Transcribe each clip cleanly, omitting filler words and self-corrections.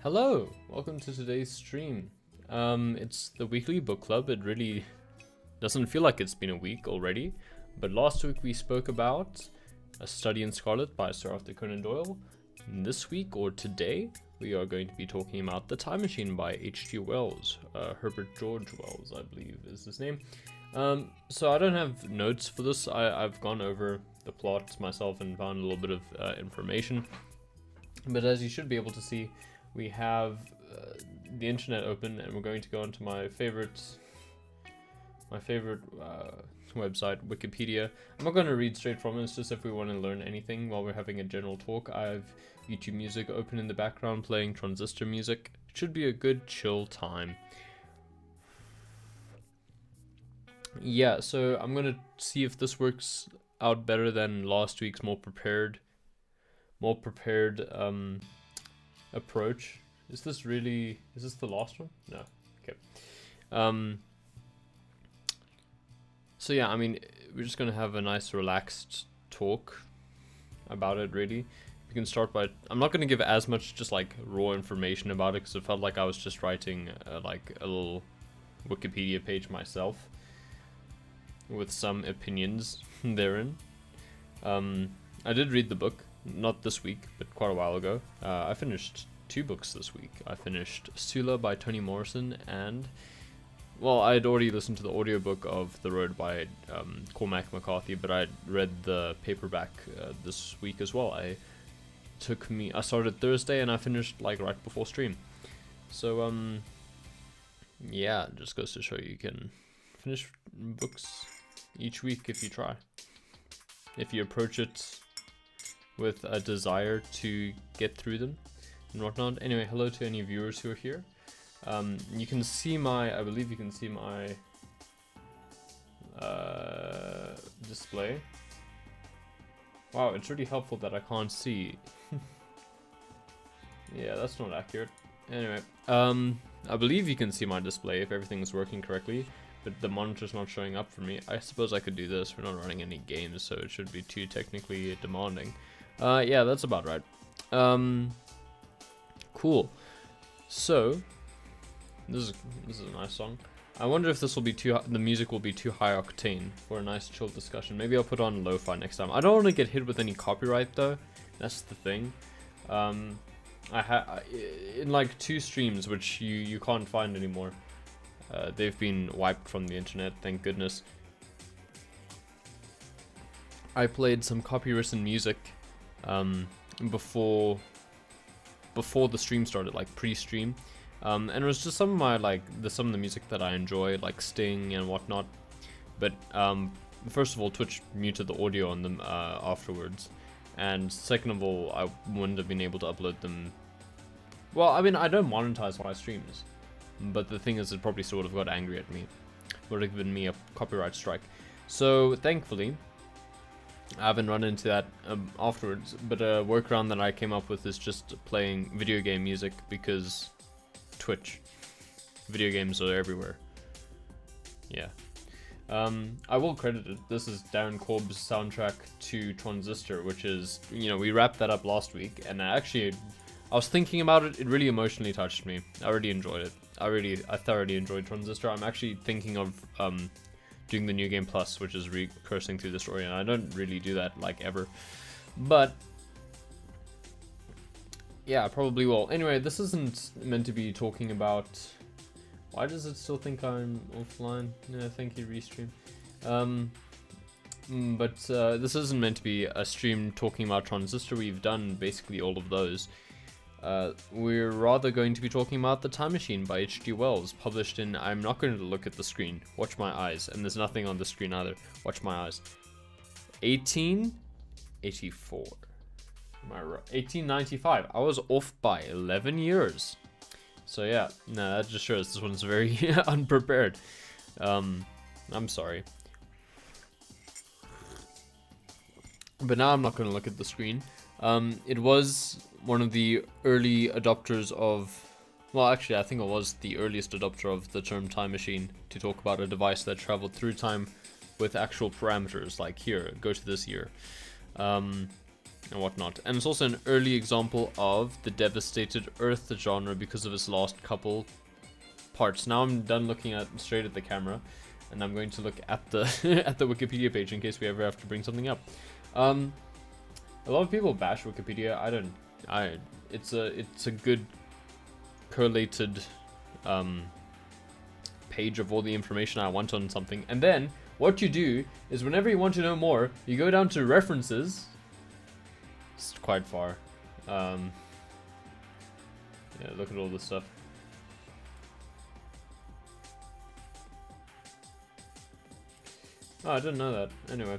Hello, welcome to today's stream. It's the weekly book club. It really doesn't feel like it's been a week already, but last week we spoke about A Study in Scarlet by Sir Arthur Conan Doyle. And this week, or today, we are going to be talking about The Time Machine by H.G. Wells. Herbert George Wells, I believe is his name. So I don't have notes for this. I've gone over the plot myself and found a little bit of information. But as you should be able to see, we have the internet open, and we're going to go into my favorite website, Wikipedia. I'm not going to read straight from it. It's just if we want to learn anything while we're having a general talk. I have YouTube music open in the background, playing transistor music. It should be a good chill time. Yeah, so I'm going to see if this works out better than last week's more prepared approach. Is this the last one? No. Okay. So yeah, I mean, we're just gonna have a nice relaxed talk about it, really. We can start by, I'm not gonna give as much just like raw information about it, because it felt like I was just writing like a little Wikipedia page myself with some opinions therein. I did read the book, not this week, but quite a while ago. I finished 2 books this week. I finished Sula by Toni Morrison, and, well, I had already listened to the audiobook of The Road by Cormac McCarthy, but I read the paperback this week as well. I started Thursday and I finished like right before stream. So yeah, it just goes to show you can finish books each week if you try. If you approach it with a desire to get through them and whatnot. Anyway, hello to any viewers who are here. You can see I believe you can see my display. Wow, it's really helpful that I can't see. Yeah, that's not accurate. Anyway, I believe you can see my display if everything is working correctly, but the monitor's not showing up for me. I suppose I could do this. We're not running any games, so it should be too technically demanding. Yeah, that's about right. Cool. So, this is a nice song. I wonder if this will be the music will be too high octane for a nice chill discussion. Maybe I'll put on lo-fi next time. I don't want to get hit with any copyright though. That's the thing. In like 2 streams, which you can't find anymore. They've been wiped from the internet, thank goodness. I played some copywritten music before the stream started, like pre-stream, and it was just some of my some of the music that I enjoy, like Sting and whatnot. But first of all, Twitch muted the audio on them afterwards, and second of all, I wouldn't have been able to upload them. Well, I mean, I don't monetize my streams, but the thing is, it probably sort of got angry at me, would have given me a copyright strike. So thankfully, I haven't run into that afterwards, but a workaround that I came up with is just playing video game music, because Twitch. Video games are everywhere. Yeah. I will credit it. This is Darren Korb's soundtrack to Transistor, which is, we wrapped that up last week, and I was thinking about it. It really emotionally touched me. I really enjoyed it. I thoroughly enjoyed Transistor. I'm actually thinking of doing the New Game Plus, which is recursing through the story, and I don't really do that like ever, but yeah, I probably will. Anyway, this isn't meant to be talking about, why does it still think I'm offline? Yeah, thank you, Restream. But this isn't meant to be a stream talking about Transistor. We've done basically all of those. We're rather going to be talking about The Time Machine by H.G. Wells, published in, I'm not going to look at the screen, watch my eyes, and there's nothing on the screen either, watch my eyes, 1884, am I right? 1895, I was off by 11 years, so yeah, no, that just shows this one's very unprepared. I'm sorry. But now I'm not going to look at the screen. It was one of the early adopters of, well, actually, I think it was the earliest adopter of the term time machine, to talk about a device that traveled through time with actual parameters, like here, go to this year. and whatnot. And it's also an early example of the devastated Earth genre because of its last couple parts. Now I'm done looking straight at the camera, and I'm going to look at the at the Wikipedia page in case we ever have to bring something up. A lot of people bash Wikipedia. It's a good correlated page of all the information I want on something. And then what you do is whenever you want to know more, you go down to references. It's quite far. Yeah, look at all this stuff. Oh, I didn't know that. Anyway.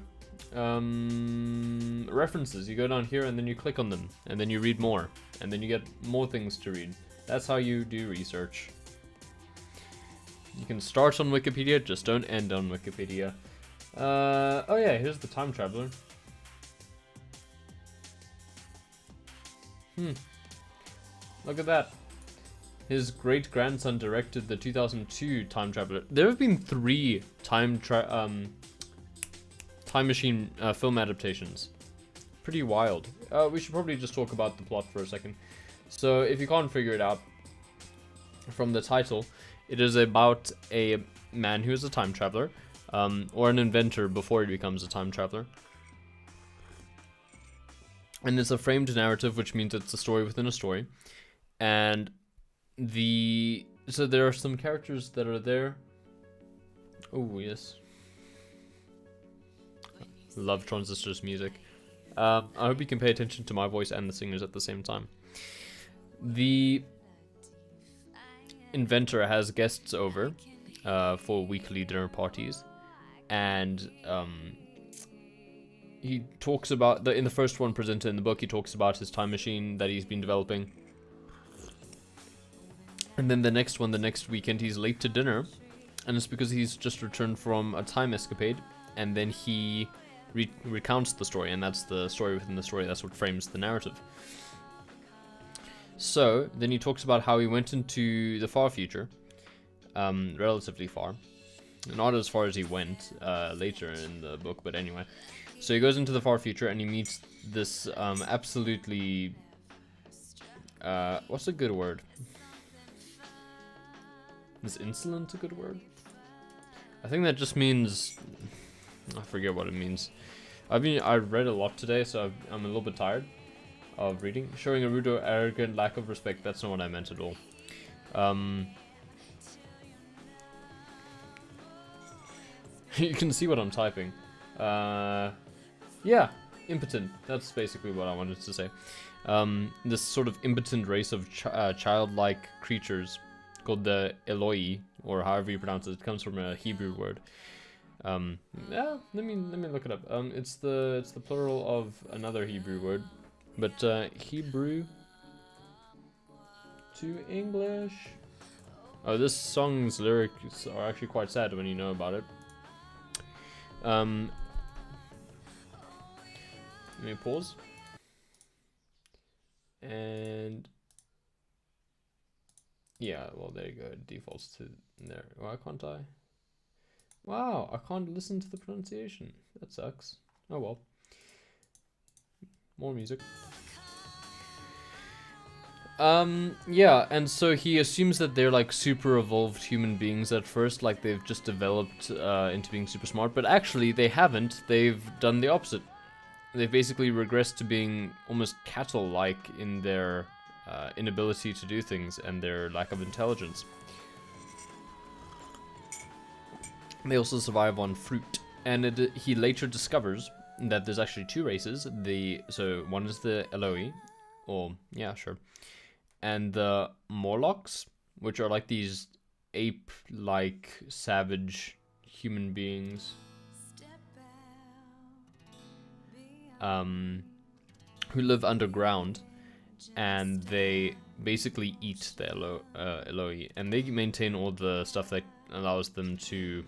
References. You go down here and then you click on them. And then you read more. And then you get more things to read. That's how you do research. You can start on Wikipedia, just don't end on Wikipedia. Oh yeah, here's the time traveler. Look at that. His great-grandson directed the 2002 Time Traveler. There have been 3 time machine film adaptations. Pretty wild. We should probably just talk about the plot for a second. So, if you can't figure it out from the title, it is about a man who is a time traveler, or an inventor before he becomes a time traveler. And it's a framed narrative, which means it's a story within a story. And so there are some characters that are there. Oh, yes. Love Transistor's music. I hope you can pay attention to my voice and the singers at the same time. The inventor has guests over for weekly dinner parties, and he talks about in the first one presented in the book. He talks about his time machine that he's been developing, and then the next weekend, he's late to dinner, and it's because he's just returned from a time escapade, and then he recounts the story, and that's the story within the story. That's what frames the narrative. So then he talks about how he went into the far future, relatively far, not as far as he went later in the book, but anyway. So he goes into the far future and he meets this absolutely what's a good word? Is insolent a good word? I think that just means, I forget what it means. I read a lot today, so I'm a little bit tired of reading. Showing a rude or arrogant lack of respect. That's not what I meant at all. You can see what I'm typing. Yeah, impotent. That's basically what I wanted to say. This sort of impotent race of childlike creatures called the Eloi, or however you pronounce it. It comes from a Hebrew word. Yeah, let me look it up. It's the plural of another Hebrew word, but Hebrew to English. Oh, this song's lyrics are actually quite sad when you know about it. Let me pause. And yeah, well, there you go. It defaults to there. Why can't I? Wow, I can't listen to the pronunciation. That sucks. Oh well. More music. Yeah, and so he assumes that they're like super evolved human beings at first, like they've just developed into being super smart, but actually they haven't. They've done the opposite. They've basically regressed to being almost cattle-like in their inability to do things and their lack of intelligence. They also survive on fruit, and he later discovers that there's actually 2 races. So one is the Eloi, or yeah, sure, and the Morlocks, which are like these ape-like savage human beings, who live underground, and they basically eat the Eloi, and they maintain all the stuff that allows them to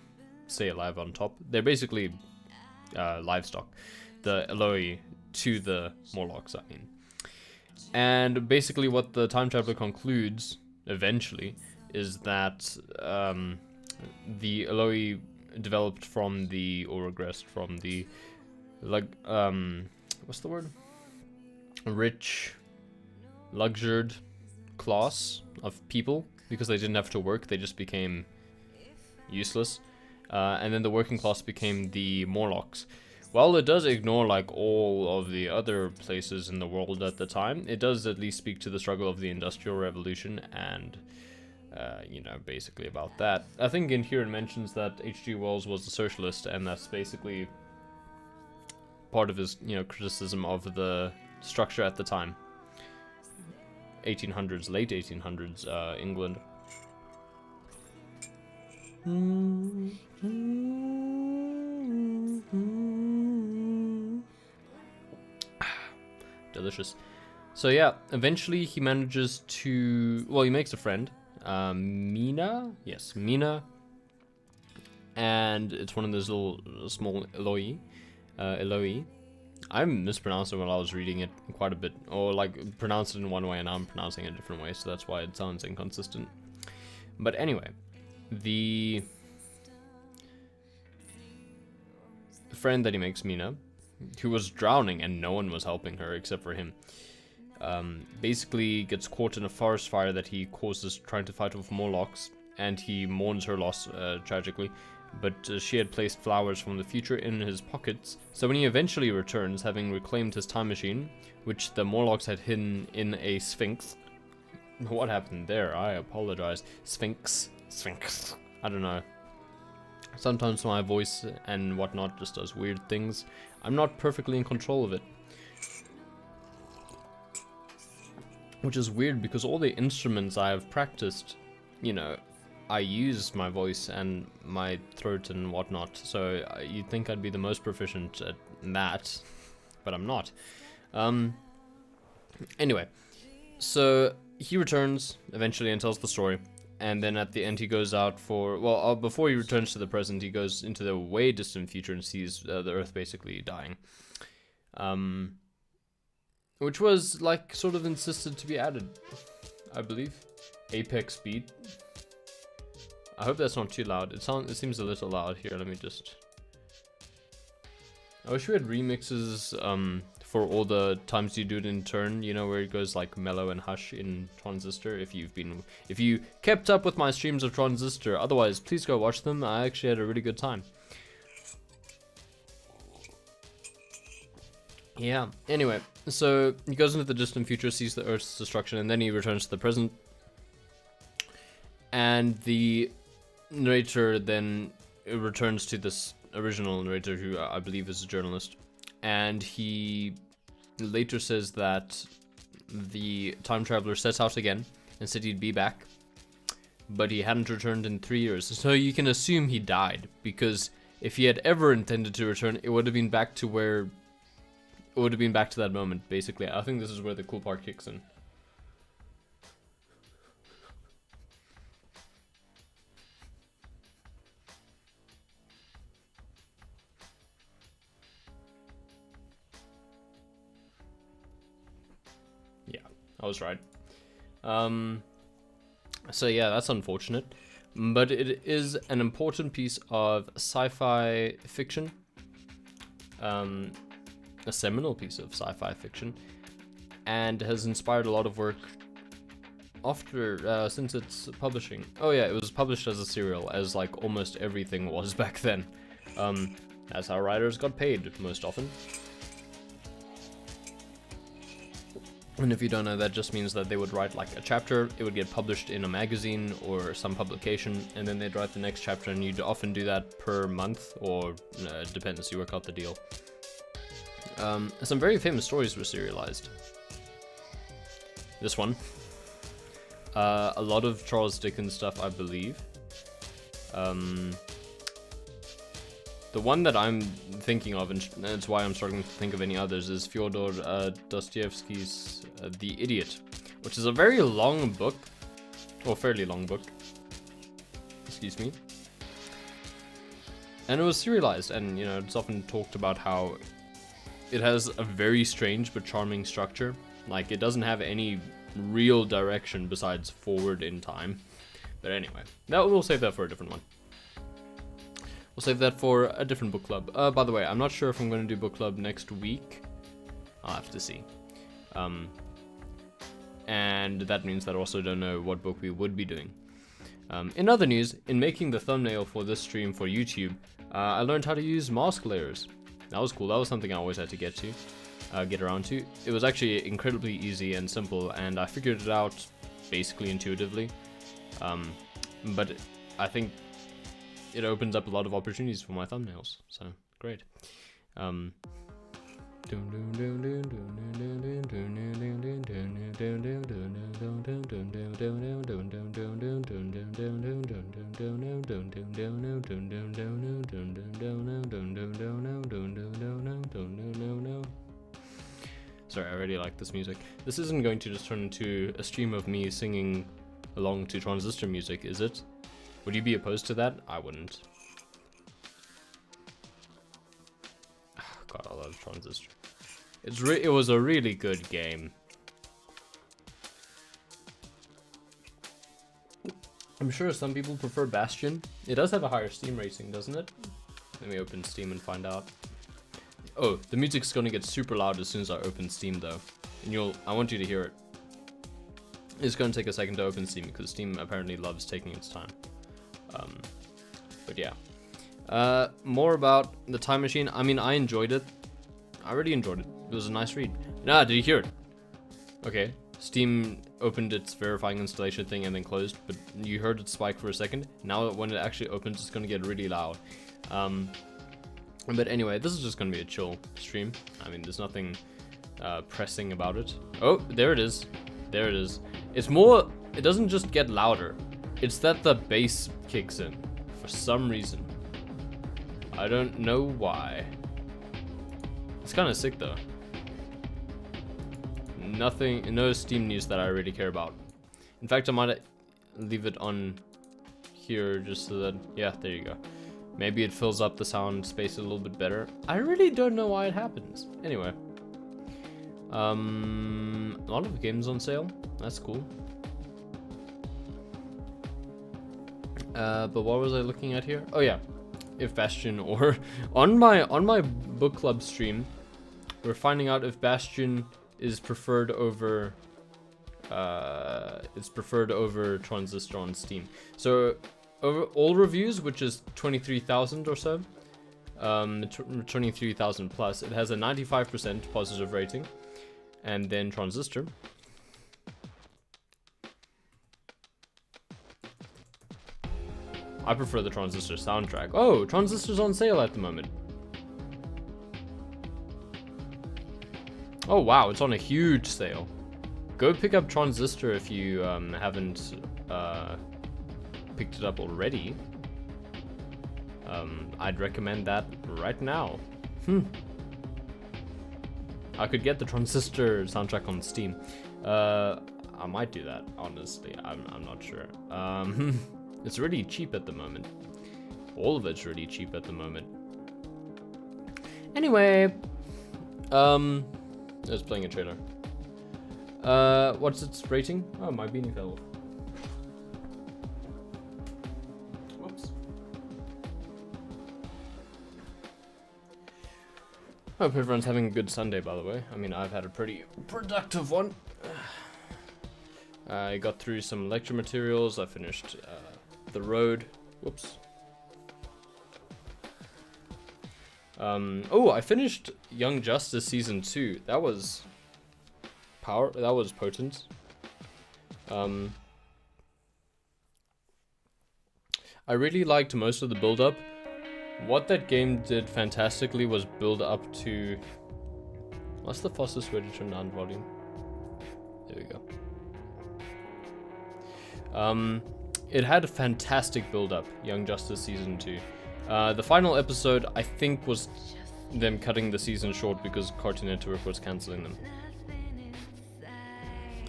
stay alive on top. They're basically livestock, the Eloi to the Morlocks, I mean. And basically what the time traveler concludes eventually is that the Eloi developed from or regressed from the, like, what's the word? rich, luxured class of people because they didn't have to work. They just became useless. And then the working class became the Morlocks. While it does ignore like all of the other places in the world at the time, it does at least speak to the struggle of the Industrial Revolution and, you know, basically about that. I think in here it mentions that H.G. Wells was a socialist, and that's basically part of his, you know, criticism of the structure at the time. 1800s, late 1800s, England. Delicious. So yeah, eventually he manages to, well, he makes a friend, Mina, yes, Mina, and it's one of those little small Eloi. I mispronounced it while I was reading it quite a bit, or like pronounced it in one way and I'm pronouncing it a different way, so that's why it sounds inconsistent. But anyway, the friend that he makes, Mina, who was drowning and no one was helping her except for him, basically gets caught in a forest fire that he causes trying to fight off Morlocks, and he mourns her loss tragically, but she had placed flowers from the future in his pockets, so when he eventually returns, having reclaimed his time machine, which the Morlocks had hidden in a sphinx. What happened there? I apologize. Sphinx. I don't know. Sometimes my voice and whatnot just does weird things. I'm not perfectly in control of it. Which is weird because all the instruments I have practiced, you know, I use my voice and my throat and whatnot. So you'd think I'd be the most proficient at that, but I'm not. Anyway, so he returns eventually and tells the story. And then at the end he goes out for, well, before he returns to the present, he goes into the way distant future and sees the Earth basically dying. Which was, like, sort of insisted to be added, I believe. Apex beat. I hope that's not too loud. It seems a little loud here. Let me just... I wish we had remixes for all the times you do it in turn, you know, where it goes like mellow and hush in Transistor. If you kept up with my streams of Transistor, otherwise please go watch them. I actually had a really good time. Yeah, anyway, so he goes into the distant future, sees the Earth's destruction, and then he returns to the present. And the narrator then returns to this original narrator, who I believe is a journalist, and he later says that the time traveler set out again and said he'd be back, but he hadn't returned in 3 years. So you can assume he died, because if he had ever intended to return, it would have been back to where, it would have been back to that moment, basically. I think this is where the cool part kicks in. I was right. So yeah, that's unfortunate, but it is an important piece of sci-fi fiction, a seminal piece of sci-fi fiction, and has inspired a lot of work after, since its publishing. Oh yeah, it was published as a serial, as like almost everything was back then. That's how writers got paid most often. And if you don't know, that just means that they would write like a chapter, it would get published in a magazine or some publication, and then they'd write the next chapter, and you'd often do that per month, or it depends, you work out the deal. Some very famous stories were serialized. This one. A lot of Charles Dickens stuff, I believe. The one that I'm thinking of, and that's why I'm struggling to think of any others, is Fyodor Dostoevsky's The Idiot, which is a very long book, or fairly long book, excuse me. And it was serialized, and you know, it's often talked about how it has a very strange but charming structure. Like, it doesn't have any real direction besides forward in time. But anyway, we'll save that for a different one. We'll save that for a different book club. By the way, I'm not sure if I'm going to do book club next week. I'll have to see. And that means that I also don't know what book we would be doing. In other news, in making the thumbnail for this stream for YouTube, I learned how to use mask layers. That was cool. That was something I always had to get around to. It was actually incredibly easy and simple, and I figured it out basically intuitively. But I think it opens up a lot of opportunities for my thumbnails, so great. Sorry, I really like this music. This isn't going to just turn into a stream of me singing along to Transistor music, is it? Would you be opposed to that? I wouldn't. God, I love Transistor. It was a really good game. I'm sure some people prefer Bastion. It does have a higher Steam rating, doesn't it? Let me open Steam and find out. Oh, the music's gonna get super loud as soon as I open Steam though. And I want you to hear it. It's gonna take a second to open Steam because Steam apparently loves taking its time. But yeah. More about the Time Machine. I mean, I enjoyed it. I really enjoyed it. It was a nice read. Nah, did you hear it? Okay. Steam opened its verifying installation thing and then closed, but you heard it spike for a second. Now when it actually opens, it's gonna get really loud. But anyway, this is just gonna be a chill stream. I mean, there's nothing pressing about it. Oh, there it is. There it is. It's more, it doesn't just get louder. It's that the bass kicks in for some reason. I don't know why. It's kind of sick though. No Steam news that I really care about. In fact, I might leave it on here just so that, yeah, there you go. Maybe it fills up the sound space a little bit better. I really don't know why it happens. Anyway. A lot of games on sale. That's cool. But what was I looking at here? Oh yeah. If Bastion or on my book club stream, we're finding out if Bastion is preferred over Transistor on Steam. So over all reviews, which is 23,000 or so, 23,000 plus, it has a 95% positive rating, and then Transistor. I prefer the Transistor soundtrack. Oh, Transistor's on sale at the moment. Oh wow, it's on a huge sale. Go pick up Transistor if you haven't picked it up already. I'd recommend that right now. I could get the Transistor soundtrack on Steam. I might do that, honestly. I'm not sure. It's really cheap at the moment. All of it's really cheap at the moment. Anyway, I was playing a trailer. What's its rating? Oh, my beanie fell off. Whoops. Hope everyone's having a good Sunday, by the way. I mean, I've had a pretty productive one. I got through some lecture materials. I finished The Road. Whoops. Oh, I finished Young Justice Season 2. That was potent. I really liked most of the build-up. What that game did fantastically was build up to... What's the fastest way to turn down volume? There we go. It had a fantastic build-up, Young Justice Season 2. The final episode, I think, was them cutting the season short because Cartoon Network was cancelling them.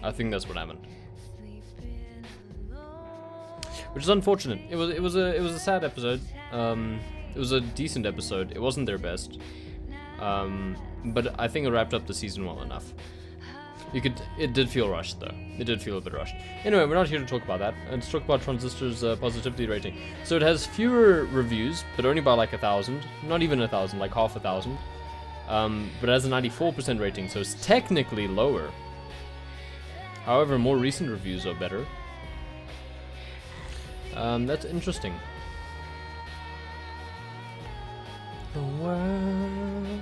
I think that's what happened. Which is unfortunate. It was a sad episode. It was a decent episode. It wasn't their best. But I think it wrapped up the season well enough. It did feel rushed though. It did feel a bit rushed. Anyway, we're not here to talk about that. Let's talk about Transistor's positivity rating. So it has fewer reviews, but only by like 1,000. Not even 1,000, like half 1,000. but it has a 94% rating, so it's technically lower. However, more recent reviews are better. That's interesting. The world.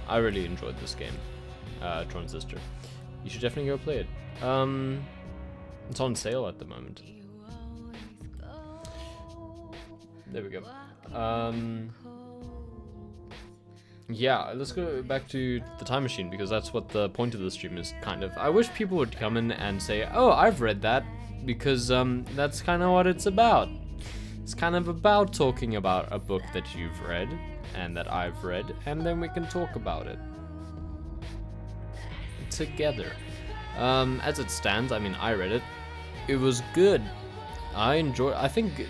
I really enjoyed this game, Transistor. You should definitely go play it. It's on sale at the moment. There we go. Yeah, let's go back to the time machine, because that's what the point of the stream is, kind of. I wish people would come in and say, oh, I've read that, because that's kind of what it's about. It's kind of about talking about a book that you've read and that I've read, and then we can talk about it together. As it stands, I mean, I read it. It was good. I think,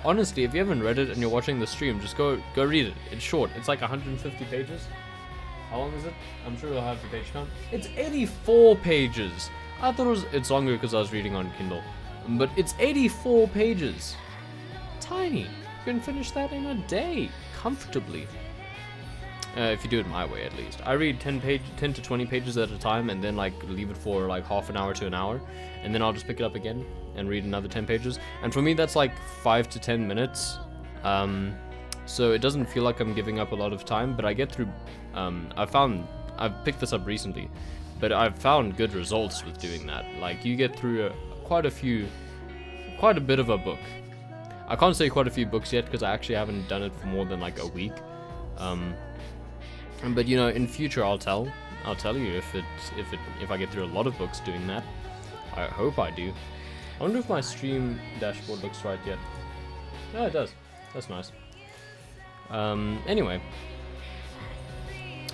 honestly, if you haven't read it and you're watching the stream, just go read it. It's short. It's like 150 pages. How long is it? I'm sure you'll have the page count. It's 84 pages. I thought it's longer because I was reading on Kindle. But it's 84 pages. Tiny. You can finish that in a day, comfortably. If you do it my way, at least. I read 10 to 20 pages at a time, and then like leave it for like half an hour to an hour, and then I'll just pick it up again and read another 10 pages. And for me, that's like 5 to 10 minutes. So it doesn't feel like I'm giving up a lot of time, but I get through. I've picked this up recently, but I've found good results with doing that. Like, you get through quite a bit of a book. I can't say quite a few books yet because I actually haven't done it for more than like a week. But you know, in future I'll tell you if I get through a lot of books doing that. I hope I do. I wonder if my stream dashboard looks right yet. No, it does. That's nice. Anyway,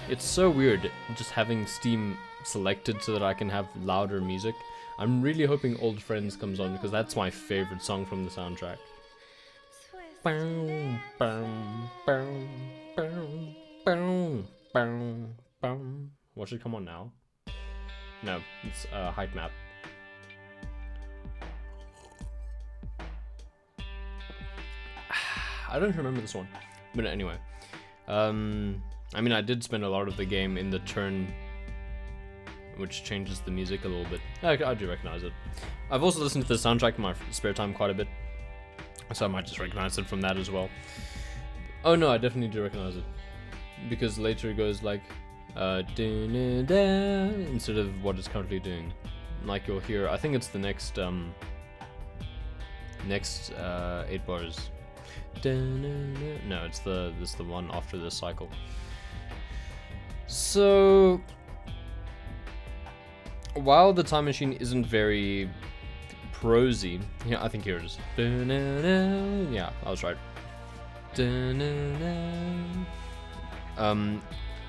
it's so weird just having Steam selected so that I can have louder music. I'm really hoping Old Friends comes on, because that's my favorite song from the soundtrack. What should come on now? No, it's height map. I don't remember this one, but anyway. I mean, I did spend a lot of the game in the turn, which changes the music a little bit. I do recognize it. I've also listened to the soundtrack in my spare time quite a bit, so I might just recognize it from that as well. Oh no, I definitely do recognize it, because later it goes like instead of what it's currently doing. Like, you'll hear, I think it's the next 8 bars. No, it's the one after this cycle. So while the time machine isn't very prosy, yeah, I think here it is. Yeah, I was right.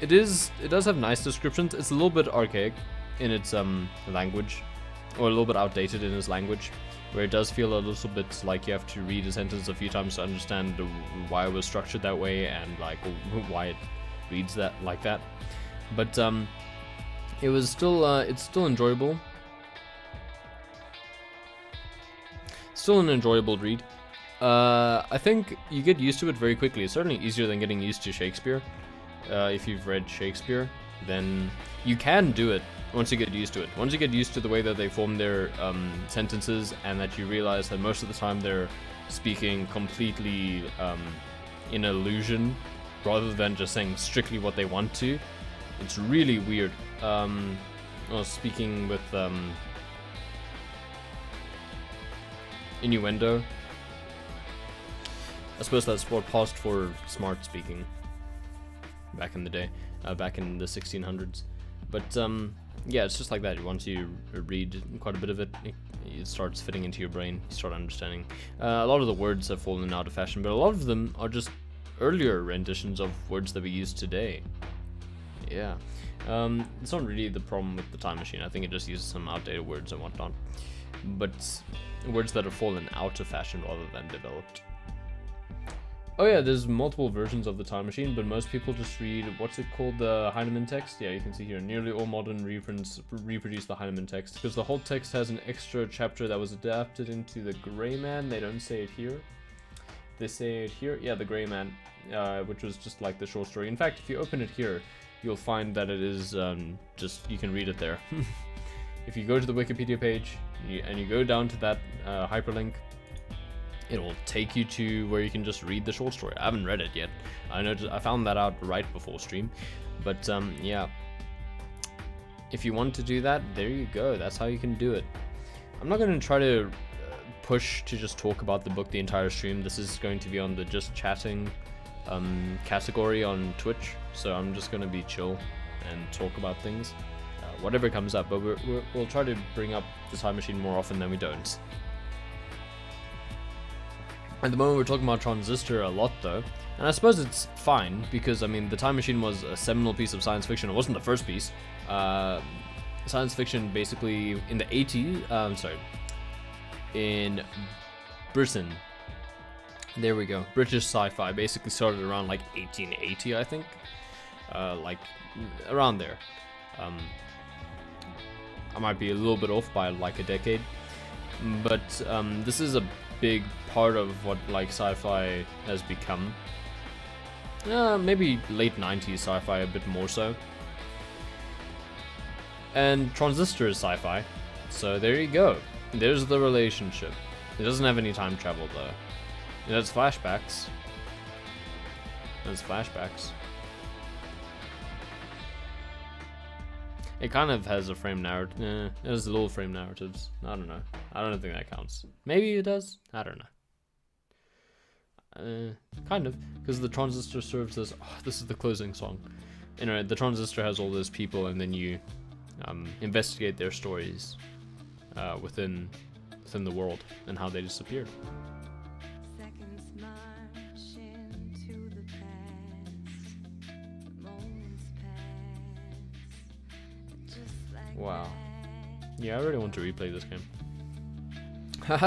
It does have nice descriptions. It's a little bit archaic in its language, or a little bit outdated in its language, where it does feel a little bit like you have to read a sentence a few times to understand why it was structured that way, and like why it reads that like that. But it was still it's still enjoyable. Still an enjoyable read. I think you get used to it very quickly. It's certainly easier than getting used to Shakespeare. If you've read Shakespeare, then you can do it once you get used to it. Once you get used to the way that they form their sentences, and that you realize that most of the time they're speaking completely in illusion, rather than just saying strictly what they want to. It's really weird. Well, speaking with innuendo. I suppose that's what passed for smart speaking back in the day, back in the 1600s. But yeah, it's just like that. Once you read quite a bit of it, it starts fitting into your brain. You start understanding. A lot of the words have fallen out of fashion, but a lot of them are just earlier renditions of words that we use today. Yeah. It's not really the problem with the time machine. I think it just uses some outdated words and whatnot. But words that have fallen out of fashion rather than developed. Oh yeah, there's multiple versions of the time machine, but most people just read, what's it called, the Heinemann text? Yeah, you can see here, nearly all modern reprints reproduce the Heinemann text, because the whole text has an extra chapter that was adapted into the Gray Man. They don't say it here. They say it here, yeah, the Gray Man, which was just like the short story. In fact, if you open it here, you'll find that it is just, you can read it there. If you go to the Wikipedia page, and you go down to that hyperlink, it'll take you to where you can just read the short story. I haven't read it yet. I found that out right before stream. But yeah, if you want to do that, there you go. That's how you can do it. I'm not going to try to push to just talk about the book the entire stream. This is going to be on the just chatting category on Twitch. So I'm just going to be chill and talk about things. Whatever comes up. But we'll try to bring up the time machine more often than we don't. At the moment we're talking about Transistor a lot though, and I suppose it's fine because I mean the time machine was a seminal piece of science fiction. It wasn't the first piece. Science fiction basically in the 80s, in Britain. There we go. British sci-fi basically started around like 1880, I think, like around there. I might be a little bit off by like a decade, but this is a big part of what like sci-fi has become. Maybe late 90s sci-fi a bit more so. And Transistor is sci-fi, so there you go. There's the relationship. It doesn't have any time travel though. It has flashbacks. It kind of has a frame narrative. It has little frame narratives. I don't know. I don't think that counts. Maybe it does. I don't know. Kind of, because the Transistor serves as. Oh, this is the closing song. Anyway, the Transistor has all those people, and then you investigate their stories within the world and how they disappeared. Wow. Yeah, I really want to replay this game.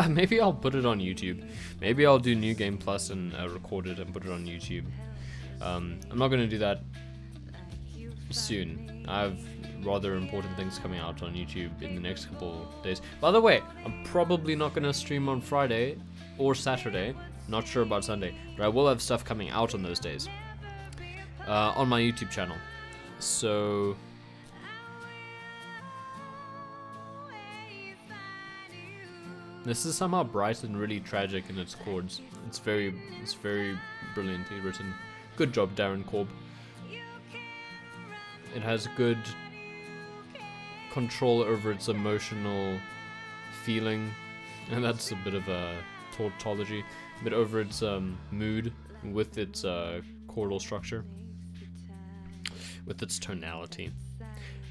Maybe I'll put it on YouTube. Maybe I'll do New Game Plus and record it and put it on YouTube. I'm not going to do that soon. I have rather important things coming out on YouTube in the next couple days. By the way, I'm probably not going to stream on Friday or Saturday. Not sure about Sunday, but I will have stuff coming out on those days on my YouTube channel. So this is somehow bright and really tragic in its chords. It's very brilliantly written. Good job, Darren Korb. It has good control over its emotional feeling, and that's a bit of a tautology, but over its mood with its chordal structure, with its tonality.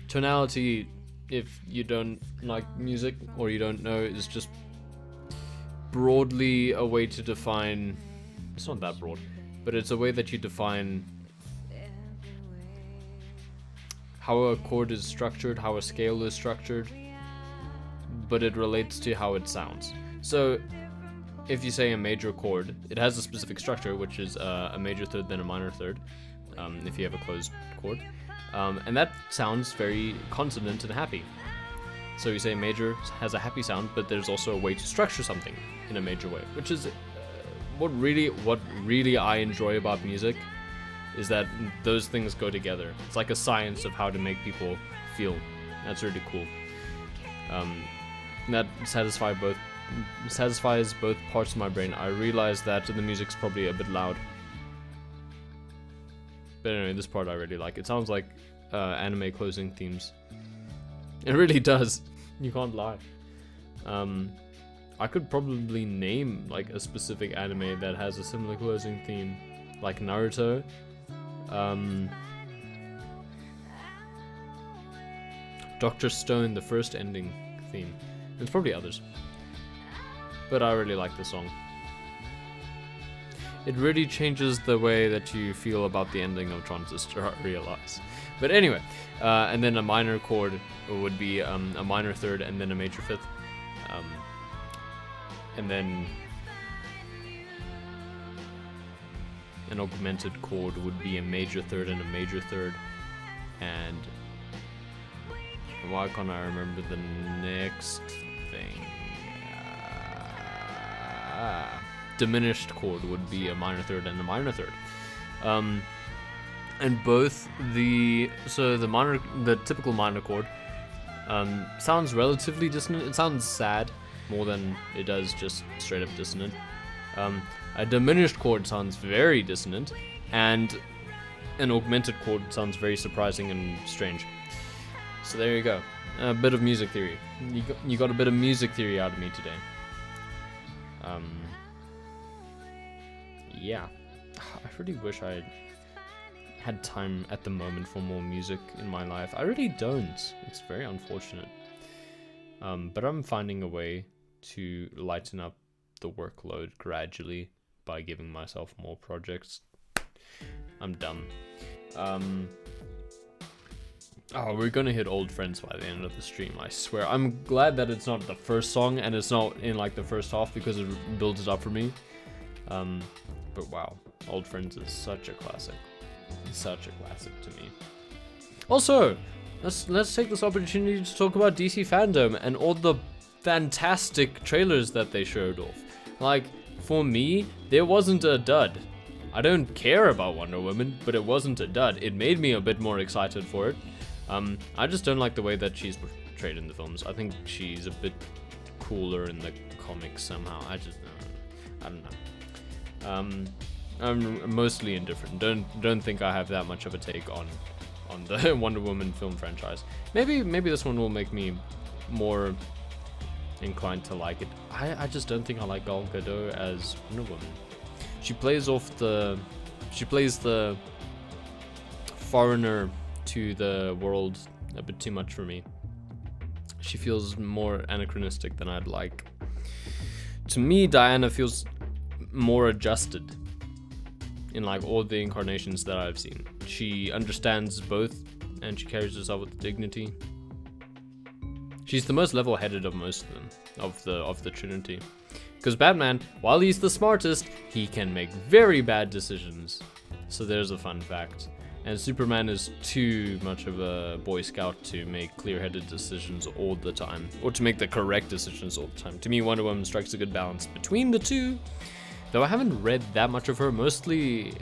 Tonality, if you don't like music or you don't know, is just broadly a way to define. It's not that broad, but it's a way that you define how a chord is structured, how a scale is structured, but it relates to how it sounds. So if you say a major chord, it has a specific structure, which is a major third then a minor third, if you have a closed chord, and that sounds very consonant and happy. So you say major has a happy sound, but there's also a way to structure something in a major way, which is what really I enjoy about music, is that those things go together. It's like a science of how to make people feel. That's really cool. That satisfies both parts of my brain. I realize that the music's probably a bit loud, but anyway, this part I really like. It sounds like anime closing themes. It really does. You can't lie. I could probably name like a specific anime that has a similar closing theme, like Naruto. Dr. Stone, the first ending theme. There's probably others, but I really like the song. It really changes the way that you feel about the ending of Transistor, I realize. But anyway, and then a minor chord would be a minor third and then a major fifth. And then an augmented chord would be a major third and a major third. And why can't I remember the next thing? Diminished chord would be a minor third and a minor third. And both the typical minor chord sounds relatively dissonant. It sounds sad more than it does just straight up dissonant. A diminished chord sounds very dissonant, and an augmented chord sounds very surprising and strange. So there you go. A bit of music theory. You got a bit of music theory out of me today. Yeah. I really wish I had time at the moment for more music in my life. I really don't. It's very unfortunate. But I'm finding a way to lighten up the workload gradually by giving myself more projects. I'm done. Oh, we're gonna hit old friends by the end of the stream, I swear. I'm glad that it's not the first song and it's not in like the first half because it builds it up for me. But wow, Old Friends is such a classic. Such a classic to me. Also, let's take this opportunity to talk about DC fandom and all the fantastic trailers that they showed off. Like, for me, there wasn't a dud. I don't care about Wonder Woman, but it wasn't a dud. It made me a bit more excited for it. I just don't like the way that she's portrayed in the films. I think she's a bit cooler in the comics somehow. I don't know. I'm mostly indifferent. Don't think I have that much of a take on the Wonder Woman film franchise. Maybe this one will make me more inclined to like it. I just don't think I like Gal Gadot as Wonder Woman. She plays the foreigner to the world a bit too much for me. She feels more anachronistic than I'd like. To me, Diana feels more adjusted in like all the incarnations that I've seen. She understands both and she carries herself with dignity. She's the most level-headed of most of them, of the Trinity. Because Batman, while he's the smartest, he can make very bad decisions. So there's a fun fact. And Superman is too much of a Boy Scout to make clear-headed decisions all the time, or to make the correct decisions all the time. To me, Wonder Woman strikes a good balance between the two. Though I haven't read that much of her, mostly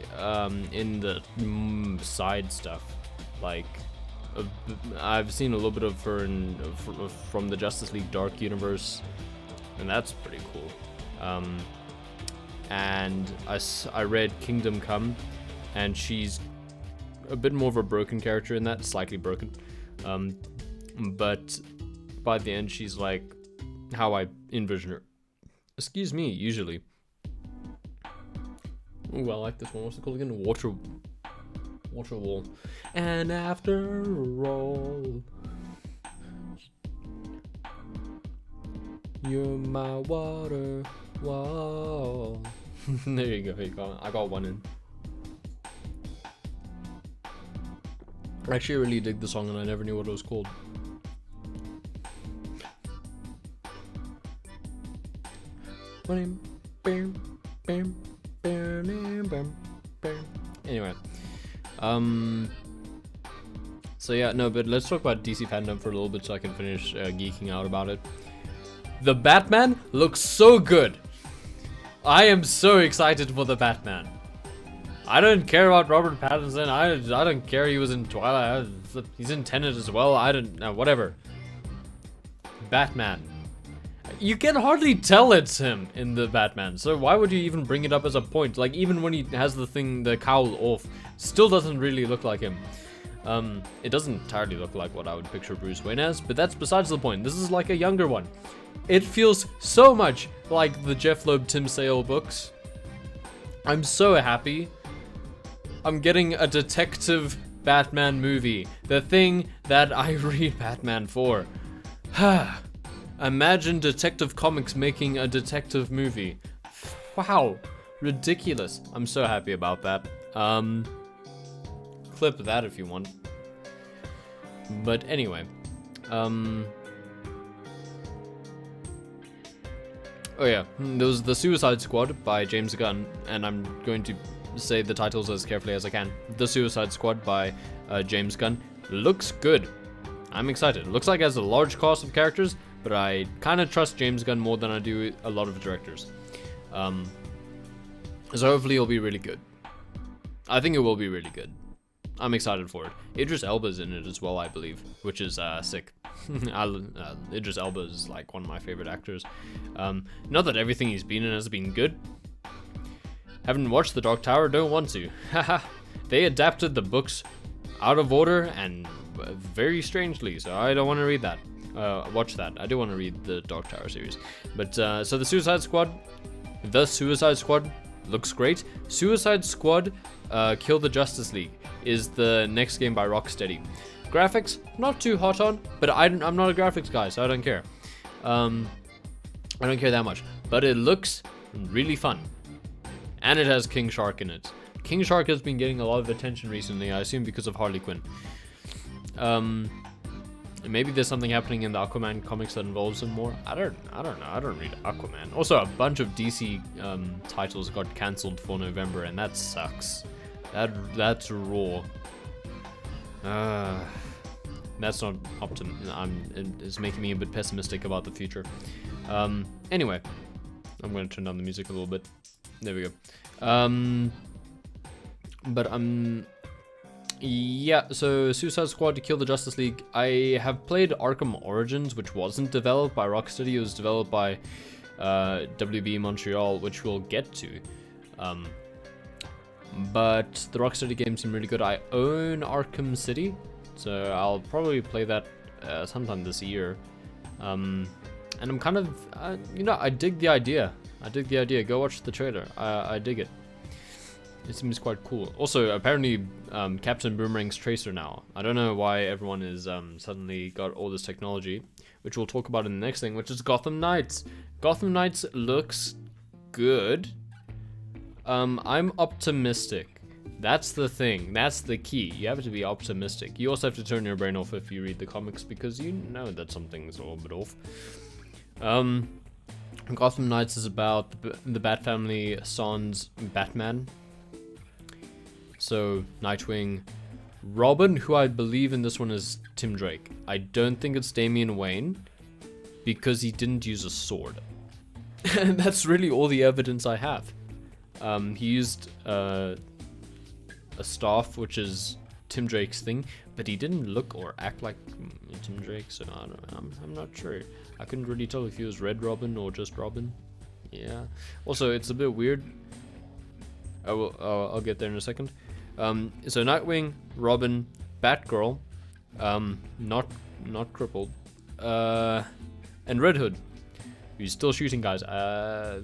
in the side stuff. Like, I've seen a little bit of her from the Justice League Dark Universe, and that's pretty cool. And I read Kingdom Come, and she's a bit more of a broken character in that, slightly broken. But by the end, she's like how I envision her. Excuse me, usually. Ooh, I like this one. What's it called again? Water Wall. And after all, you're my water wall. There you go. I got one in. I actually really dig the song and I never knew what it was called. Anyway, so yeah, no, but let's talk about DC fandom for a little bit so I can finish geeking out about it. The Batman looks so good. I am so excited for the Batman. I don't care about Robert Pattinson. I don't care he was in Twilight. He's in Tenet as well. I don't know, whatever. Batman. You can hardly tell it's him in the Batman, so why would you even bring it up as a point? Like, even when he has the cowl off, still doesn't really look like him. It doesn't entirely look like what I would picture Bruce Wayne as, but that's besides the point. This is like a younger one. It feels so much like the Jeff Loeb Tim Sale books. I'm so happy. I'm getting a detective Batman movie. The thing that I read Batman for. Imagine Detective Comics making a detective movie. Wow. Ridiculous. I'm so happy about that. Clip that if you want. But anyway. Oh yeah, there was The Suicide Squad by James Gunn, and I'm going to say the titles as carefully as I can. The Suicide Squad by James Gunn looks good. I'm excited. Looks like it has a large cast of characters, but I kind of trust James Gunn more than I do a lot of directors. So hopefully it'll be really good. I think it will be really good. I'm excited for it. Idris Elba's in it as well, I believe, which is sick. Idris Elba is like one of my favorite actors. Not that everything he's been in has been good. Haven't watched The Dark Tower, don't want to. Haha. They adapted the books out of order and very strangely, so I don't want to read that. Watch that. I do want to read the Dark Tower series. But so the Suicide Squad looks great. Suicide Squad Kill the Justice League is the next game by Rocksteady. Graphics, not too hot on, but I'm not a graphics guy, so I don't care. I don't care that much. But it looks really fun. And it has King Shark in it. King Shark has been getting a lot of attention recently, I assume because of Harley Quinn. Maybe there's something happening in the Aquaman comics that involves him more. I don't know. I don't read Aquaman. Also, a bunch of DC titles got cancelled for November, and that sucks. That's raw. That's not it's making me a bit pessimistic about the future. Anyway, I'm going to turn down the music a little bit. There we go. Yeah, so Suicide Squad to Kill the Justice League. I have played Arkham Origins, which wasn't developed by Rocksteady. It was developed by WB Montreal, which we'll get to. But the Rocksteady games seem really good. I own Arkham City, so I'll probably play that sometime this year. And I'm kind of, I dig the idea. Go watch the trailer. I dig it. It seems quite cool. Also, apparently, Captain Boomerang's Tracer now. I don't know why everyone is suddenly got all this technology, which we'll talk about in the next thing, which is Gotham Knights. Gotham Knights looks good. I'm optimistic. That's the thing. That's the key. You have to be optimistic. You also have to turn your brain off if you read the comics, because you know that something's a little bit off. Gotham Knights is about the Bat Family sans Batman. So, Nightwing, Robin, who I believe in this one is Tim Drake. I don't think it's Damian Wayne, because he didn't use a sword. And that's really all the evidence I have. He used a staff, which is Tim Drake's thing, but he didn't look or act like Tim Drake, so I'm not sure. I couldn't really tell if he was Red Robin or just Robin. Yeah. Also, it's a bit weird. I'll get there in a second. So Nightwing, Robin, Batgirl, not crippled, and Red Hood, who's still shooting guys. Yeah,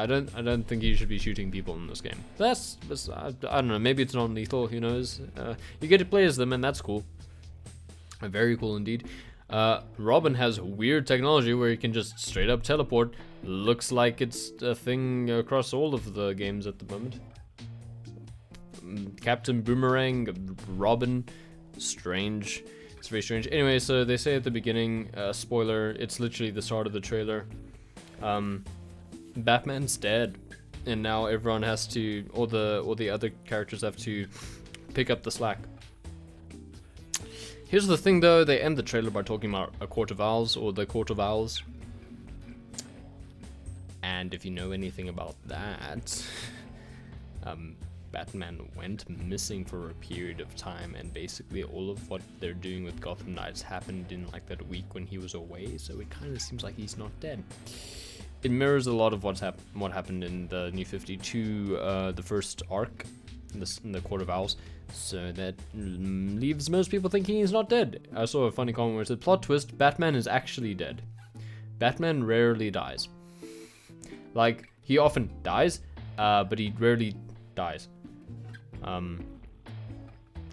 I don't think you should be shooting people in this game. That's I don't know. Maybe it's non-lethal. Who knows? You get to play as them, and that's cool. Very cool indeed. Robin has weird technology where he can just straight up teleport. Looks like it's a thing across all of the games at the moment. Captain Boomerang, Robin, strange. It's very strange. Anyway, so they say at the beginning, spoiler, it's literally the start of the trailer. Batman's dead, and now everyone has to, all the other characters have to pick up the slack. Here's the thing though, they end the trailer by talking about a Court of Owls, or the Court of Owls. And if you know anything about that, Batman went missing for a period of time, and basically all of what they're doing with Gotham Knights happened in like that week when he was away, so it kind of seems like he's not dead. It mirrors a lot of what happened in the New 52, the first arc, in the Court of Owls. So that leaves most people thinking he's not dead. I saw a funny comment where it said, plot twist, Batman is actually dead. Batman rarely dies. Like, he often dies, but he rarely dies.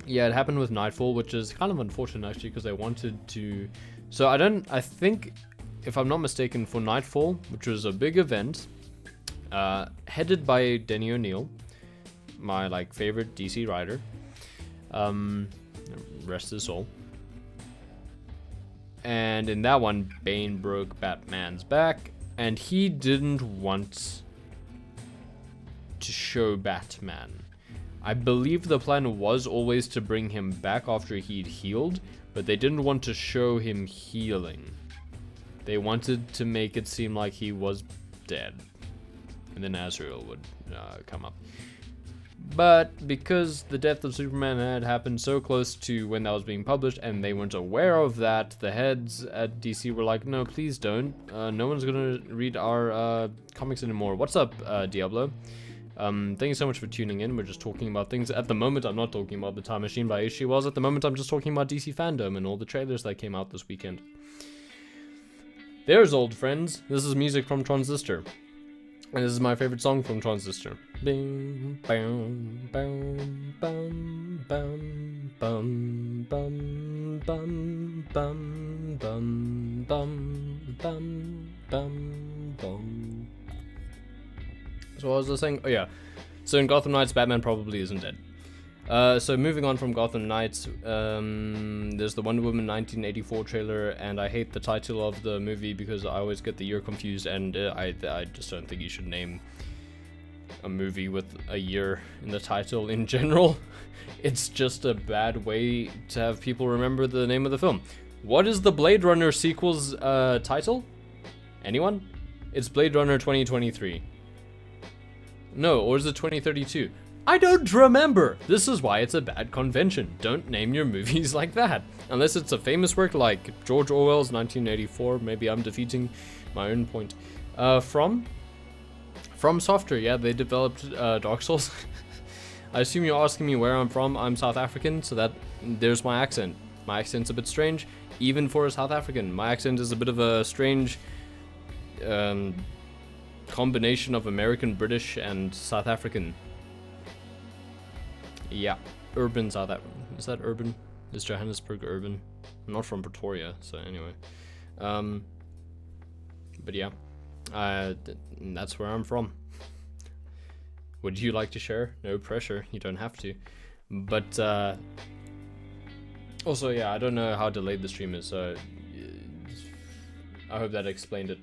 Yeah, it happened with Nightfall, which is kind of unfortunate actually, because I wanted to... So I think, if I'm not mistaken, for Nightfall, which was a big event, headed by Denny O'Neil, my like favorite DC writer, rest his soul. And in that one, Bane broke Batman's back, and he didn't want to show Batman. I believe the plan was always to bring him back after he'd healed, but they didn't want to show him healing. They wanted to make it seem like he was dead, and then Azrael would come up. But because the death of Superman had happened so close to when that was being published, and they weren't aware of that, the heads at DC were like, no, please don't. No one's gonna read our comics anymore. What's up, Diablo? Thank you so much for tuning in. We're just talking about things. At the moment, I'm not talking about The Time Machine by H.G. Wells. At the moment, I'm just talking about DC fandom and all the trailers that came out this weekend. There's old friends. This is music from Transistor. And this is my favorite song from Transistor. Bing, bam, bam, bam, bam, bam, bam, bam, bam, bam, bam, bam, bam, bam. So what was I saying? Oh yeah. So in Gotham Knights, Batman probably isn't dead. So moving on from Gotham Knights, there's the Wonder Woman 1984 trailer, and I hate the title of the movie because I always get the year confused, and I just don't think you should name a movie with a year in the title in general. It's just a bad way to have people remember the name of the film. What is the Blade Runner sequel's title? Anyone? It's Blade Runner 2023. No, or is it 2032? I don't remember! This is why it's a bad convention. Don't name your movies like that. Unless it's a famous work like George Orwell's 1984. Maybe I'm defeating my own point. From Software, yeah, they developed Dark Souls. I assume you're asking me where I'm from. I'm South African, so that there's my accent. My accent's a bit strange, even for a South African. My accent is a bit of a strange combination of American, British, and South African. Yeah, urban South Africa. Is that urban? Is Johannesburg urban? I'm not from Pretoria, so anyway. But yeah, that's where I'm from. Would you like to share? No pressure, you don't have to. But also, yeah, I don't know how delayed the stream is, so I hope that explained it.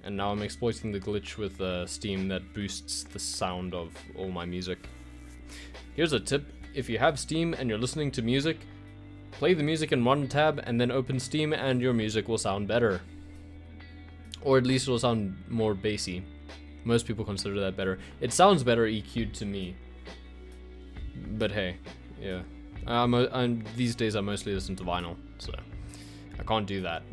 And now I'm exploiting the glitch with Steam that boosts the sound of all my music. Here's a tip. If you have Steam and you're listening to music, play the music in one tab and then open Steam and your music will sound better. Or at least it'll sound more bassy. Most people consider that better. It sounds better EQ'd to me. But hey, yeah. These days I mostly listen to vinyl, so I can't do that.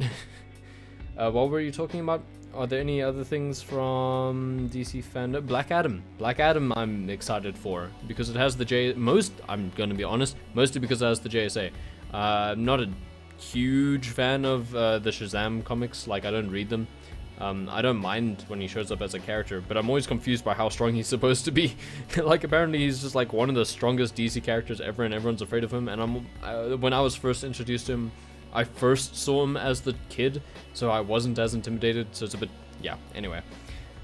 What were you talking about? Are there any other things from DC fandom? Black Adam. Black Adam I'm excited for because it has the I'm gonna be honest, mostly because it has the JSA. I'm not a huge fan of the Shazam comics, like I don't read them. I don't mind when he shows up as a character, but I'm always confused by how strong he's supposed to be. Like apparently he's just like one of the strongest DC characters ever and everyone's afraid of him, and when I was first introduced to him, I first saw him as the kid, so I wasn't as intimidated, so it's a bit, yeah, anyway.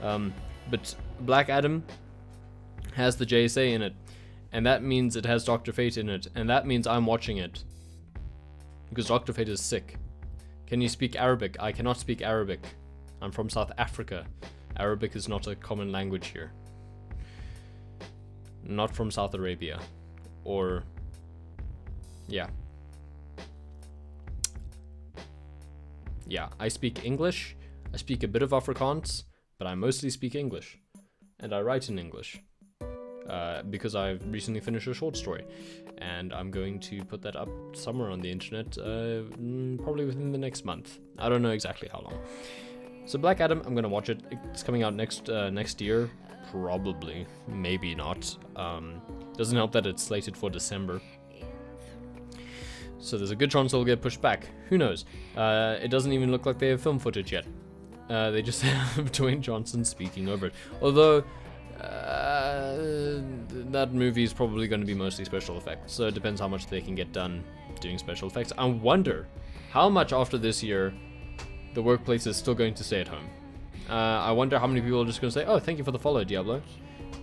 But Black Adam has the JSA in it, and that means it has Dr. Fate in it, and that means I'm watching it. Because Dr. Fate is sick. Can you speak Arabic? I cannot speak Arabic. I'm from South Africa. Arabic is not a common language here. Not from South Arabia. Or, yeah. Yeah, I speak English, I speak a bit of Afrikaans, but I mostly speak English. And I write in English. Because I've recently finished a short story. And I'm going to put that up somewhere on the internet, probably within the next month. I don't know exactly how long. So Black Adam, I'm gonna watch it. It's coming out next year, probably, maybe not. Doesn't help that it's slated for December. So there's a good chance it'll get pushed back. Who knows? It doesn't even look like they have film footage yet. They just have Dwayne Johnson speaking over it. Although, that movie is probably going to be mostly special effects. So it depends how much they can get done doing special effects. I wonder how much after this year the workplace is still going to stay at home. I wonder how many people are just going to say, oh, thank you for the follow, Diablo.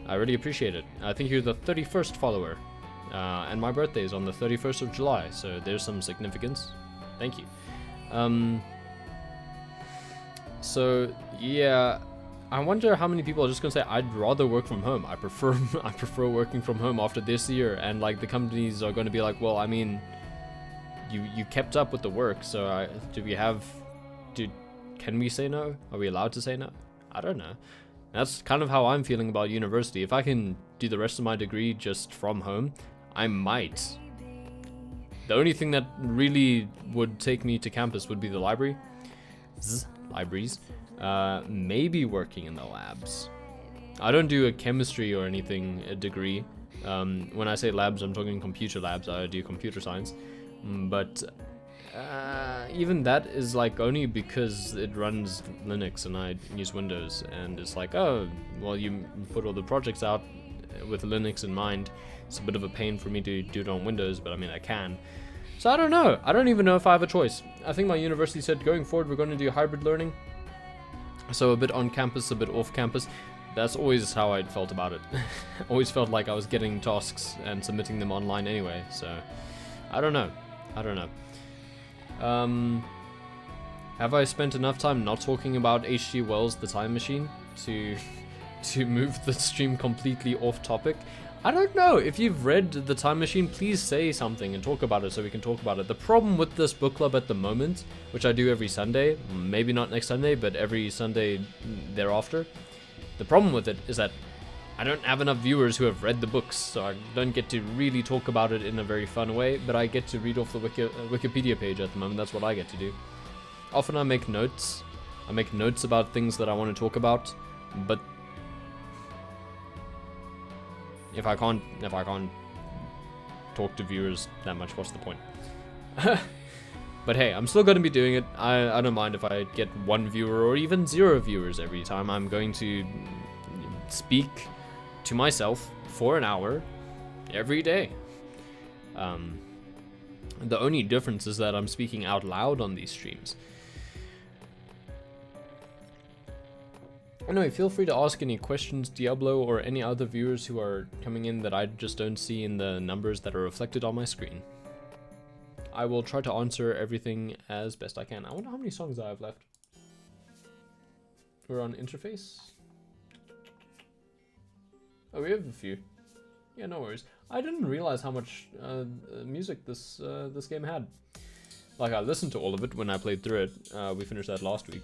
I really appreciate it. I think you're the 31st follower. And my birthday is on the 31st of July, so there's some significance. Thank you. So, yeah, I wonder how many people are just gonna say, I'd rather work from home. I prefer I prefer working from home after this year, and like the companies are gonna be like, well, I mean, you kept up with the work, so can we say no? Are we allowed to say no? I don't know. That's kind of how I'm feeling about university. If I can do the rest of my degree just from home, I might. The only thing that really would take me to campus would be the libraries. Maybe working in the labs. I don't do a chemistry or anything degree. When I say labs, I'm talking computer labs. I do computer science. But even that is like only because it runs Linux and I use Windows, and it's like, oh, well, you put all the projects out with Linux in mind. It's a bit of a pain for me to do it on Windows, but I mean, I can. So I don't know. I don't even know if I have a choice. I think my university said going forward we're going to do hybrid learning. So a bit on campus, a bit off campus. That's always how I felt about it. Always felt like I was getting tasks and submitting them online anyway. So I don't know. Have I spent enough time not talking about H.G. Wells' The Time Machine to move the stream completely off topic? I don't know. If you've read The Time Machine, please say something and talk about it so we can talk about it. The problem with this book club at the moment, which I do every Sunday, maybe not next Sunday, but every Sunday thereafter, the problem with it is that I don't have enough viewers who have read the books, so I don't get to really talk about it in a very fun way, but I get to read off the Wikipedia page at the moment. That's what I get to do. Often I make notes. I make notes about things that I want to talk about, but if I can't talk to viewers that much, what's the point? But hey, I'm still going to be doing it. I don't mind if I get 1 viewer or even 0 viewers every time. I'm going to speak to myself for an hour every day. The only difference is that I'm speaking out loud on these streams. Anyway, feel free to ask any questions, Diablo, or any other viewers who are coming in that I just don't see in the numbers that are reflected on my screen. I will try to answer everything as best I can. I wonder how many songs I have left. We're on interface. Oh, we have a few. Yeah, no worries. I didn't realize how much music this game had. Like, I listened to all of it when I played through it. We finished that last week.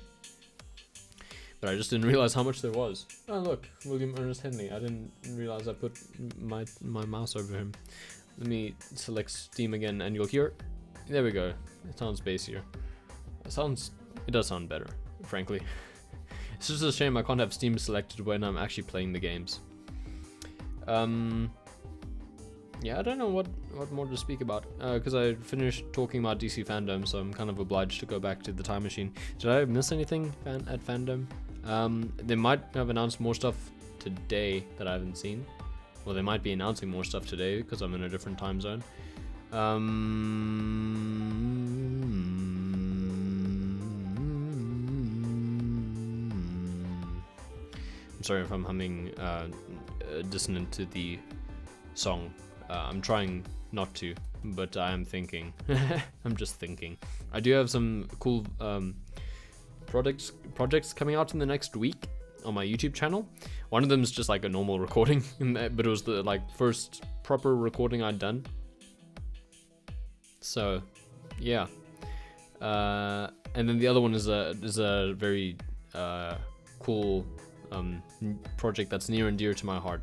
But I just didn't realize how much there was. Oh, look, William Ernest Henley. I didn't realize I put my mouse over him. Let me select Steam again, and you'll hear. There we go. It sounds bassier. It does sound better, frankly. It's just a shame I can't have Steam selected when I'm actually playing the games. Yeah, I don't know what more to speak about, because I finished talking about DC Fandom, so I'm kind of obliged to go back to the Time Machine. Did I miss anything at Fandom? They might have announced more stuff today that I haven't seen. Well, they might be announcing more stuff today because I'm in a different time zone. I'm sorry if I'm humming dissonant to the song. I'm trying not to, but I am thinking. I'm just thinking. I do have some cool projects coming out in the next week on my YouTube channel. One of them is just like a normal recording, but it was the first proper recording I'd done. So, yeah. And then the other one is a very cool project that's near and dear to my heart.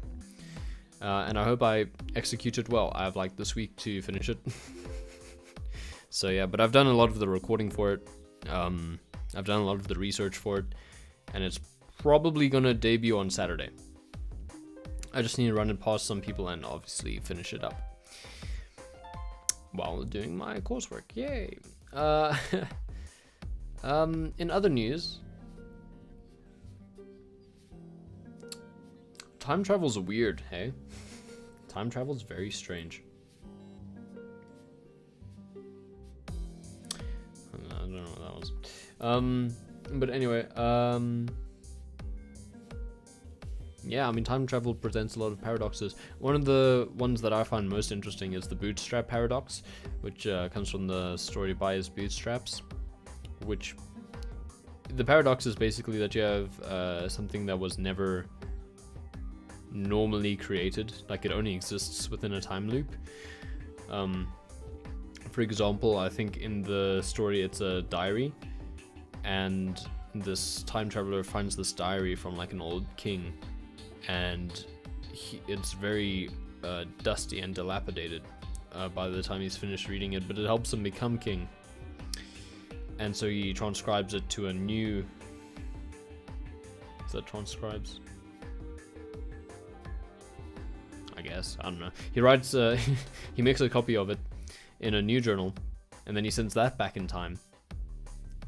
And I hope I execute it well. I have this week to finish it. So yeah, but I've done a lot of the recording for it. I've done a lot of the research for it, and it's probably gonna debut on Saturday. I just need to run it past some people and obviously finish it up while doing my coursework. Yay! In other news, time travel's weird, hey? Time travel's very strange. I don't know what that was. But anyway, yeah, I mean, time travel presents a lot of paradoxes. One of the ones that I find most interesting is the bootstrap paradox, which comes from the story Bias Bootstraps, which the paradox is basically that you have something that was never normally created, like it only exists within a time loop. For example, I think in the story it's a diary, and this time traveler finds this diary from like an old king, and it's very dusty and dilapidated by the time he's finished reading it, but it helps him become king. And so he transcribes it to a new... Is that transcribes? I guess, I don't know. He writes, he makes a copy of it in a new journal, and then he sends that back in time.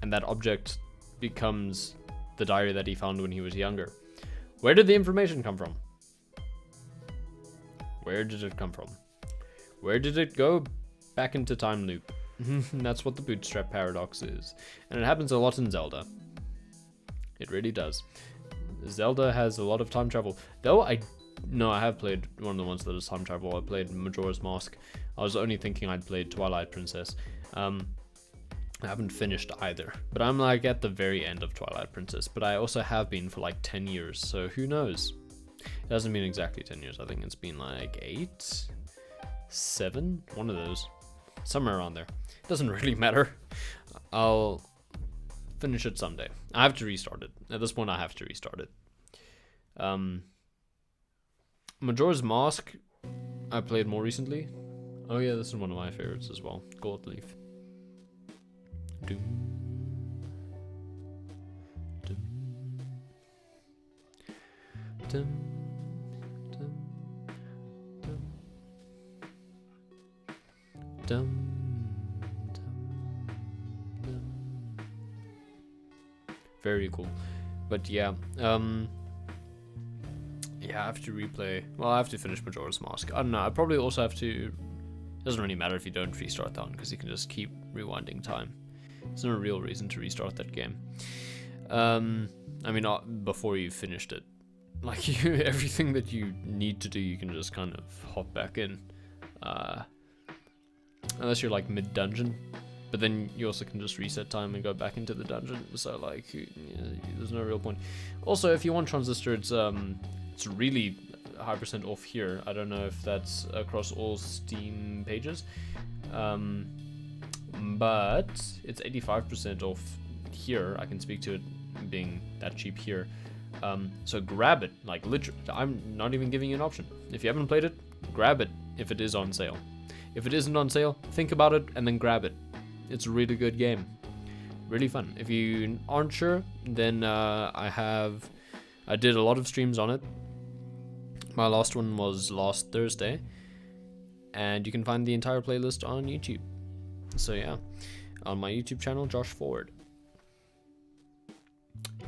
And that object becomes the diary that he found when he was younger. Where did the information come from? Where did it come from? Where did it go? Back into time loop. That's what the bootstrap paradox is. And it happens a lot in Zelda. It really does. Zelda has a lot of time travel. Though I have played one of the ones that is time travel. I played Majora's Mask. I was only thinking I'd played Twilight Princess. I haven't finished either. But I'm like at the very end of Twilight Princess. But I also have been for like 10 years. So who knows? It hasn't been exactly 10 years. I think it's been like 8, 7, one of those. Somewhere around there. Doesn't really matter. I'll finish it someday. I have to restart it. At this point, I have to restart it. Majora's Mask, I played more recently. Oh yeah, this is one of my favorites as well. Gold Leaf. Doom. Doom. Doom. Doom. Doom. Doom. Very cool. But yeah, yeah, I have to replay. Well, I have to finish Majora's Mask. I don't know. I probably also have to. It doesn't really matter if you don't restart that one, because you can just keep rewinding time. There's no real reason to restart that game. I mean, not before you've finished it. Like everything that you need to do, you can just kind of hop back in. Unless you're like mid-dungeon. But then you also can just reset time and go back into the dungeon. So like, there's no real point. Also, if you want Transistor, it's really high % off here. I don't know if that's across all Steam pages, but it's 85% off here. I can speak to it being that cheap here. So grab it. Like literally, I'm not even giving you an option. If you haven't played it, grab it if it is on sale. If it isn't on sale, think about it and then grab it. It's a really good game. Really fun. If you aren't sure, then I did a lot of streams on it. My last one was last Thursday. And you can find the entire playlist on YouTube. So yeah, on my YouTube channel, Josh Ford.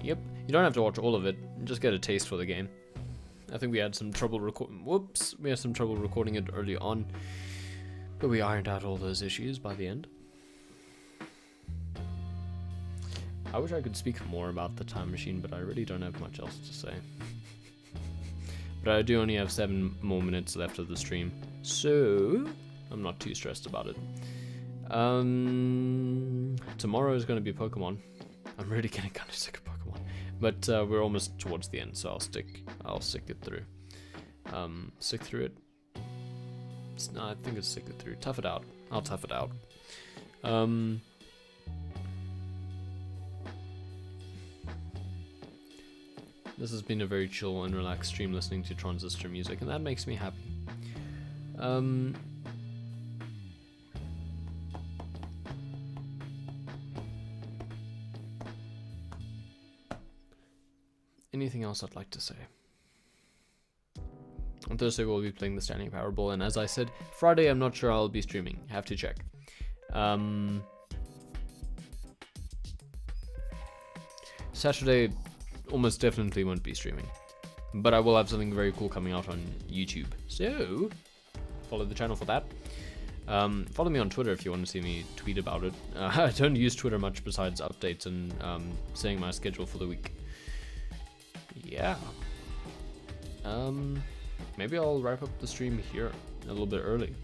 Yep, you don't have to watch all of it. Just get a taste for the game. I think we had some trouble we had some trouble recording it early on. But we ironed out all those issues by the end. I wish I could speak more about the time machine, but I really don't have much else to say. But I do only have 7 more minutes left of the stream, so I'm not too stressed about it. Tomorrow is going to be Pokemon. I'm really getting kind of sick of Pokemon, but we're almost towards the end, so I'll stick it through. Stick through it. No, I think it's stick it through. Tough it out. I'll tough it out. This has been a very chill and relaxed stream listening to Transistor music, and that makes me happy. Anything else I'd like to say? On Thursday we'll be playing the Standing Powerball, and as I said, Friday I'm not sure I'll be streaming. Have to check. Saturday almost definitely won't be streaming, but I will have something very cool coming out on YouTube, so follow the channel for that. Follow me on Twitter if you want to see me tweet about it. I don't use Twitter much besides updates and saying my schedule for the week. Yeah. Maybe I'll wrap up the stream here a little bit early.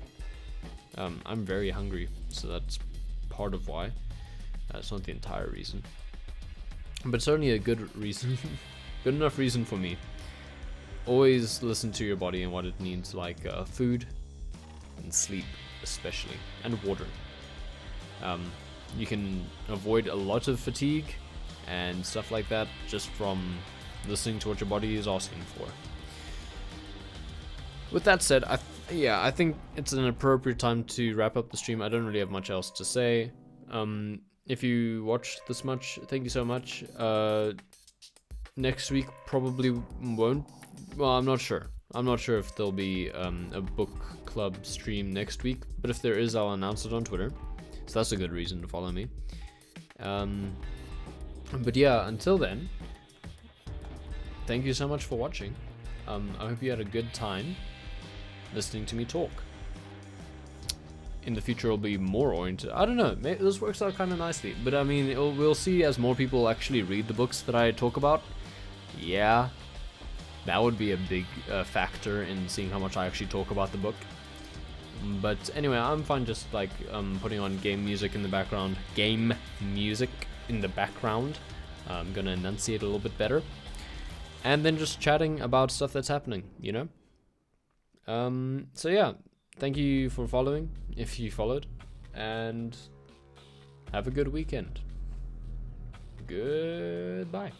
I'm very hungry, so that's part of why. That's not the entire reason. but certainly a good reason, good enough reason for me. Always listen to your body and what it needs, like food and sleep especially, and water. You can avoid a lot of fatigue and stuff like that just from listening to what your body is asking for. With that said, I think it's an appropriate time to wrap up the stream. I don't really have much else to say. If you watched this much, thank you so much. Next week probably won't. Well, I'm not sure. I'm not sure if there'll be a book club stream next week, but if there is, I'll announce it on Twitter. So that's a good reason to follow me. But yeah, until then, thank you so much for watching. I hope you had a good time listening to me talk. In the future, it'll be more oriented. I don't know. Maybe this works out kind of nicely. But I mean, we'll see as more people actually read the books that I talk about. Yeah, that would be a big factor in seeing how much I actually talk about the book. But anyway, I'm fine just like putting on game music in the background. Game music in the background. I'm gonna enunciate a little bit better. And then just chatting about stuff that's happening, you know? So yeah, thank you for following, if you followed, and have a good weekend. Goodbye.